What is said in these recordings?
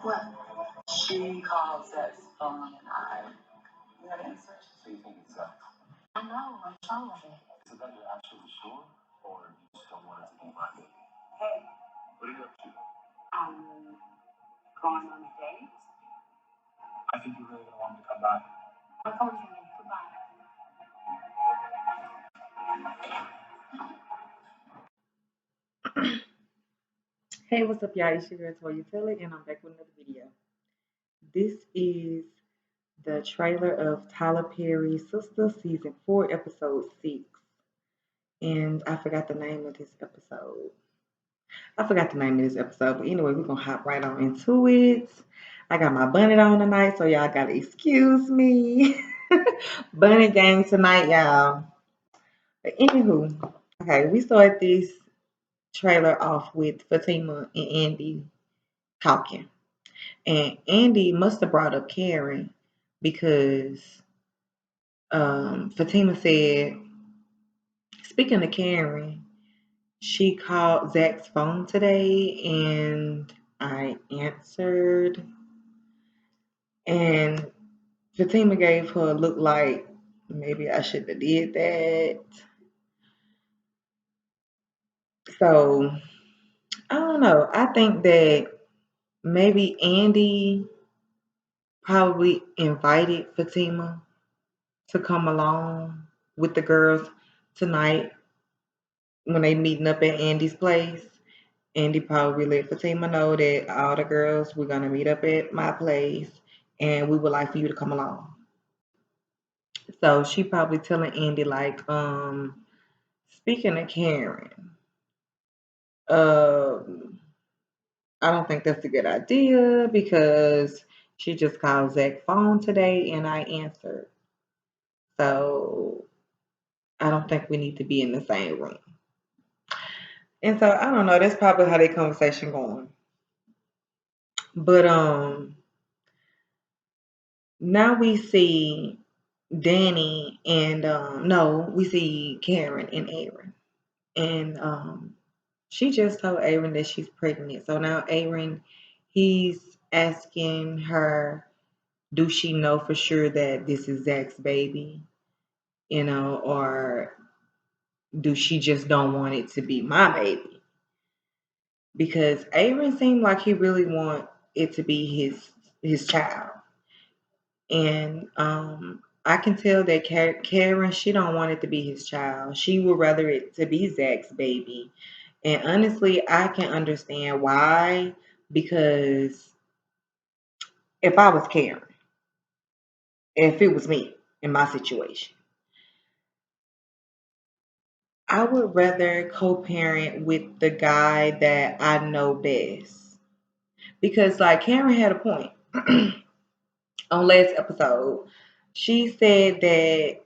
What? She calls that phone and you had answer. So you think it's sex? I know, I'm sure of it. Is it that you're actually sure, or you just don't want it to be my baby? Hey. What are you up to? Going on a date? I think you're really gonna want me to come back. My phone's ringing. Goodbye. Hey, what's up, y'all? It's your girl Toya Taylor, and I'm back with another video. This is the trailer of Tyler Perry's Sistas Season 4, Episode 6. And I forgot the name of this episode. But anyway, we're gonna hop right on into it. I got my bunnet on tonight, so y'all gotta excuse me. Bunnet gang tonight, y'all. But anywho, okay, we start this trailer off with Fatima and Andy talking. And Andy must have brought up Karen because Fatima said, speaking of Karen, she called Zach's phone today and I answered. And Fatima gave her a look like maybe I shouldn't have did that. So I don't know. I think that maybe Andy probably invited Fatima to come along with the girls tonight when they meeting up at Andy's place. Andy probably let Fatima know that all the girls we're gonna meet up at my place and we would like for you to come along. So she probably telling Andy like, speaking of Karen, um, I don't think that's a good idea because she just called Zach's phone today and I answered. So I don't think we need to be in the same room. And so I don't know, that's probably how their conversation going. But now we see Danny and no, we see Karen and Aaron. And she just told Aaron that she's pregnant. So now Aaron, he's asking her, do she know for sure that this is Zach's baby? You know, or do she just don't want it to be my baby? Because Aaron seemed like he really want it to be his child. And I can tell that Karen, she don't want it to be his child. She would rather it to be Zach's baby. And honestly, I can understand why. Because if I was Karen, if it was me in my situation, I would rather co-parent with the guy that I know best. Because like Karen had a point on last episode. She said that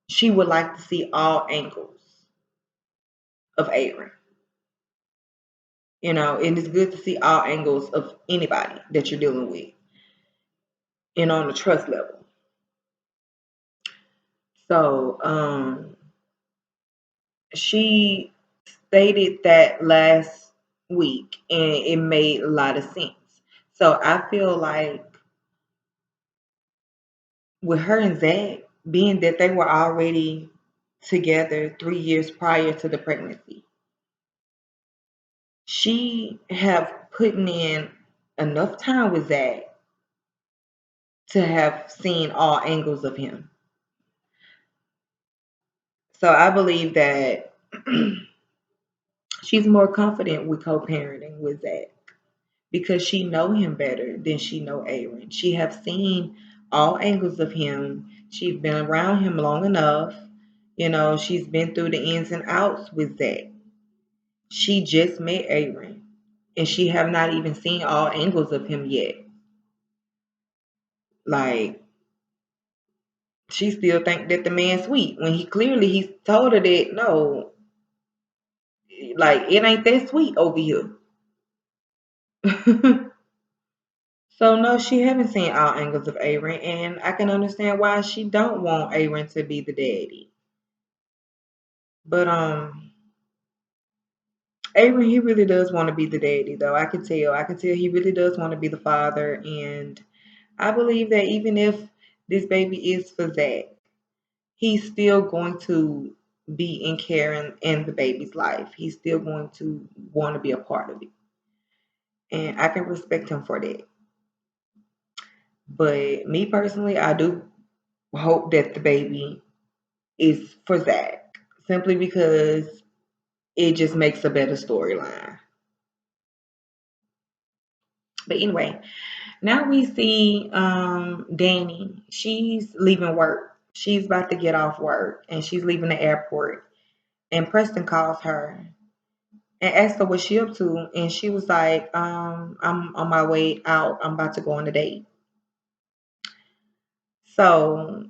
she would like to see all angles of Aaron. You know, and it's good to see all angles of anybody that you're dealing with and on the trust level. So she stated that last week and it made a lot of sense. So I feel like with her and Zach, being that they were already together 3 years prior to the pregnancy, she have putting in enough time with Zach to have seen all angles of him. So I believe that she's more confident with co-parenting with Zach because she know him better than she know Aaron. She have seen all angles of him. She's been around him long enough. You know, she's been through the ins and outs with Zach. She just met Aaron and she have not even seen all angles of him yet. Like she still think that the man's sweet when he's told her that no, like it ain't that sweet over here. So no, she haven't seen all angles of Aaron, and I can understand why she don't want Aaron to be the daddy. But Avery, he really does want to be the daddy, though. I can tell. I can tell he really does want to be the father. And I believe that even if this baby is for Zach, he's still going to be in Karen and the baby's life. He's still going to want to be a part of it. And I can respect him for that. But me personally, I do hope that the baby is for Zach. Simply because it just makes a better storyline. But anyway, now we see Danny. She's leaving work. She's about to get off work and she's leaving the airport. And Preston calls her and asked her what she up to. And she was like, I'm on my way out. I'm about to go on a date. So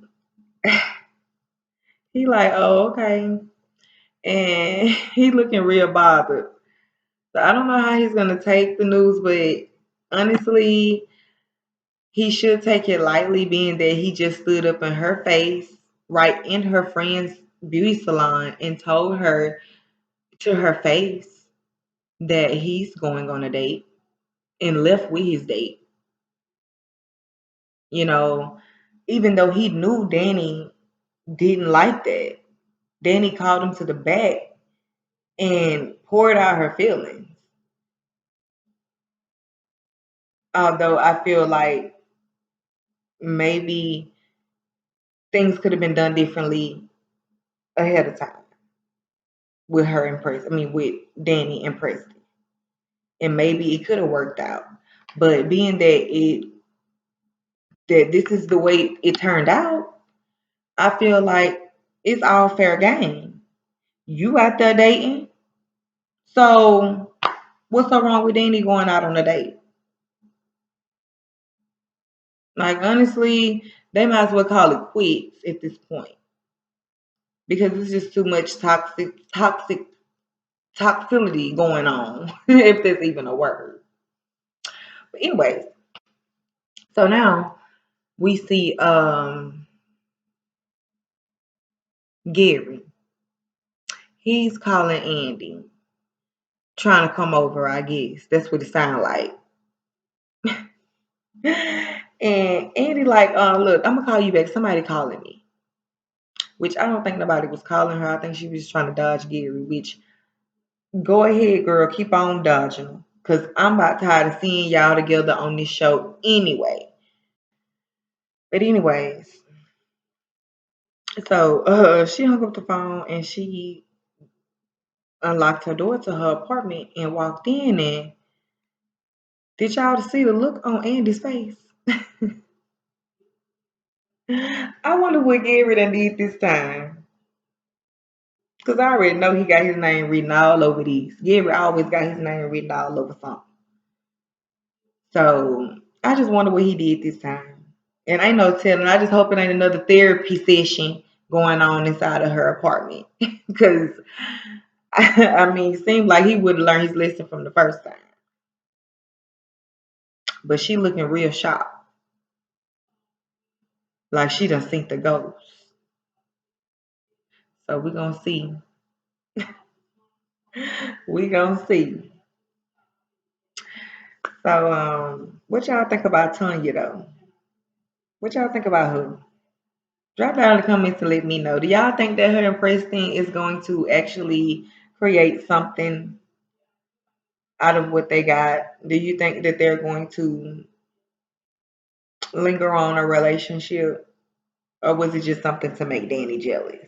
he like, oh, okay. And he looking real bothered. So I don't know how he's gonna take the news, but honestly, he should take it lightly, being that he just stood up in her face, right in her friend's beauty salon, and told her to her face that he's going on a date and left with his date. You know, even though he knew Danny didn't like that, Danny called him to the back and poured out her feelings. Although I feel like maybe things could have been done differently ahead of time with her and Preston. I mean, with Danny and Preston, and maybe it could have worked out. But being that this is the way it turned out, I feel like it's all fair game. You out there dating, so what's so wrong with Danny going out on a date? Like honestly, they might as well call it quits at this point because it's just too much toxicity going on, if there's even a word. But anyways, so now we see Gary. He's calling Andy, trying to come over, I guess. That's what it sounds like. And Andy like, look, I'm gonna call you back. Somebody calling me. Which I don't think nobody was calling her. I think she was just trying to dodge Gary, which go ahead, girl, keep on dodging him. Cause I'm about tired of seeing y'all together on this show anyway. But anyways, so she hung up the phone and she unlocked her door to her apartment and walked in, and did y'all see the look on Andy's face? I wonder what Gary done did this time. Cause I already know he got his name written all over these. Gary always got his name written all over something. So I just wonder what he did this time. And ain't no telling. I just hope it ain't another therapy session going on inside of her apartment. Cause I mean, it seemed like he would have learned his lesson from the first time. But she looking real shocked. Like she done seen the ghost. So we gonna see. We gonna see. So what y'all think about Tanya though? What y'all think about her? Drop down in the comments to let me know. Do y'all think that her and Preston is going to actually create something out of what they got? Do you think that they're going to linger on a relationship? Or was it just something to make Danny jealous?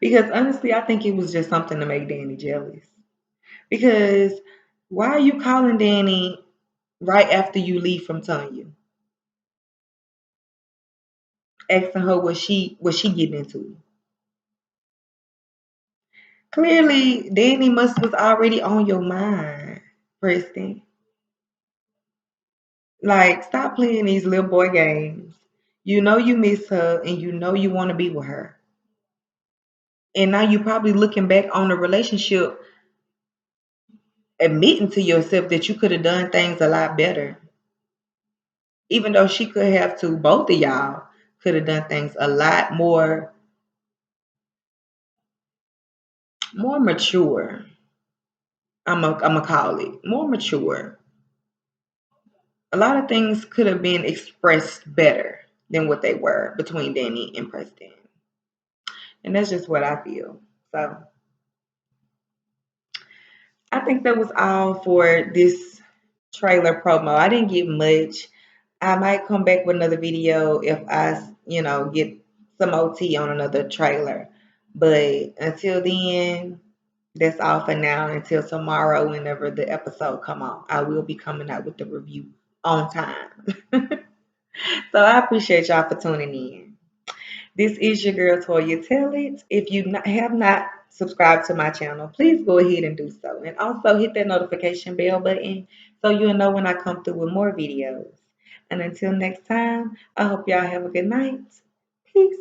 Because honestly, I think it was just something to make Danny jealous. Because why are you calling Danny right after you leave from Tanya? Asking her what she getting into. Clearly, Danny must was already on your mind, Preston. Like, stop playing these little boy games. You know you miss her and you know you want to be with her. And now you're probably looking back on the relationship, admitting to yourself that you could have done things a lot better. Even though she could have to, both of y'all could have done things a lot more mature. I'm gonna call it more mature. A lot of things could have been expressed better than what they were between Danny and Preston. And that's just what I feel. So I think that was all for this trailer promo. I didn't get much. I might come back with another video if get some OT on another trailer. But until then, that's all for now. Until tomorrow, whenever the episode come on, I will be coming out with the review on time. So I appreciate y'all for tuning in. This is your girl Toya Tell It. If you have not subscribed to my channel, please go ahead and do so. And also hit that notification bell button so you'll know when I come through with more videos. And until next time, I hope y'all have a good night. Peace.